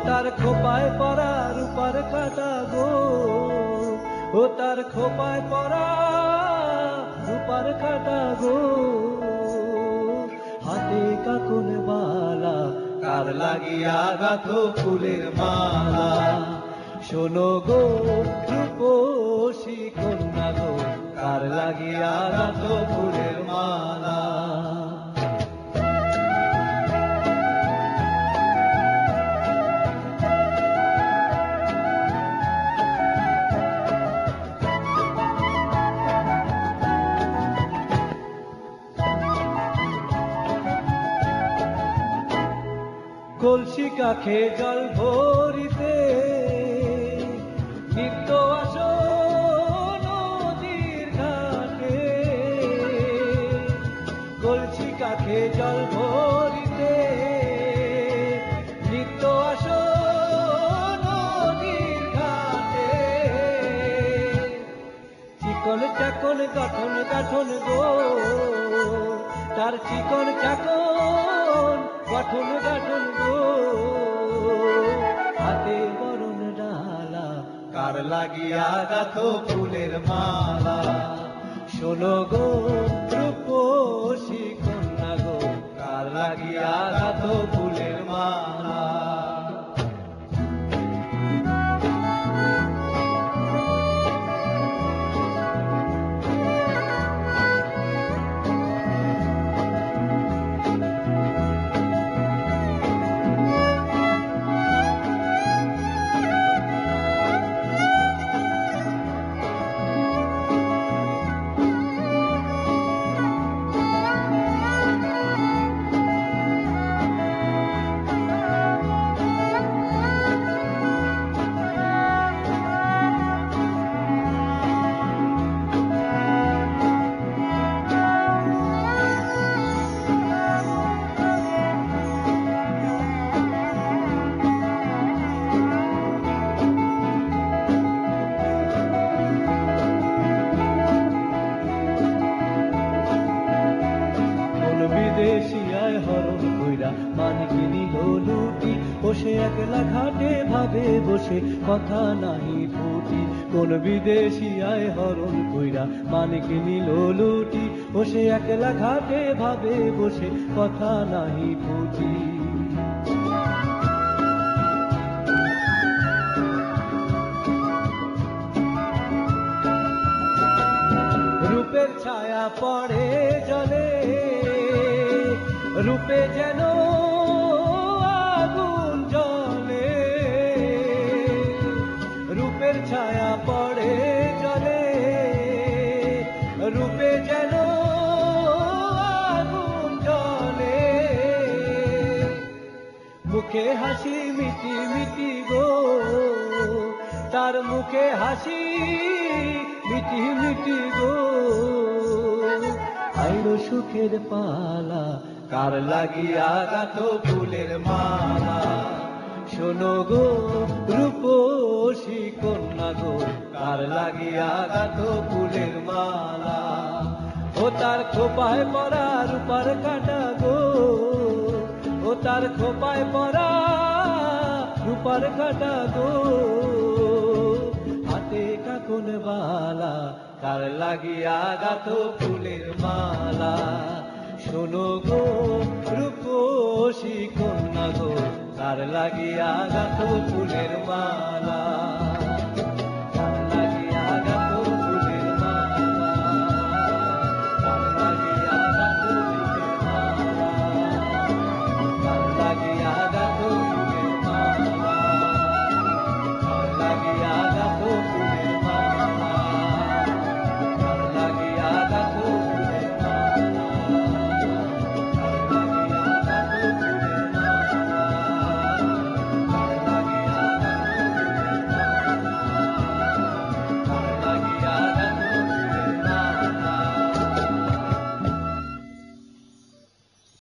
তার খোপায় পরা রূপার কাটা গো, ও তার খোপায় পরা রূপার কাটা গো। হাতে কাকুন বালা, কার লাগিয়া গাঁথো ফুলের মালা। শোনো গো রূপসী কন্যা গো, কার লাগিয়া গাঁথো ফুলের মালা। কলসি কাখে জল ভরিতে নিত্য আসো নদীর ঘাটে। কলসি কাখে জল ভরিতে নিত্য আসো নদীর ঘাটে। চিকন চাকন গঠন গাঠন গো, তার চিকন চাকন গঠন গাঠন গো। হাতে বরণ ডালা, কার লাগিয়া গাঁথো ফুলের মালা। শোনো গো রূপসী কন্যা গো, কার লাগিয়া গাঁথো ফুলের মালা। বিদেশিয়ায় হরণ কইরা মানিকিনি লুটি, বসে একলা ঘাটে ভাবে বসে কথা নাহি ফুটি। কোন বিদেশিয়ায় হরণ কইরা মানিকিনি লুটি, বসে একলা ঘাটে ভাবে বসে কথা নাহি ফুটি। রূপের ছায়া পড়ে জলে, রূপে যেন আগুন জ্বলে। রূপের ছায়া পড়ে জলে, রূপে যেন আগুন জ্বলে। মুখে হাসি মিটি মিটি গো, তার মুখে হাসি মিটি মিটি গো। আইলো সুখের পালা, কার লাগিয়া গাঁথো ফুলের মালা। শোনো গো রূপসী কন্যা গো, কার লাগিয়া গাঁথো ফুলের মালা। ও তার খোপায় পরা রূপার কাটা গো, ও তার খোপায় পরা রূপার কাটা গো। হাতে কাকুন বালা, কার লাগিয়া গাঁথো ফুলের মালা। শোনো গো রূপসী কন্যা গো, কার লাগিয়া গাঁথো ফুলের মালা।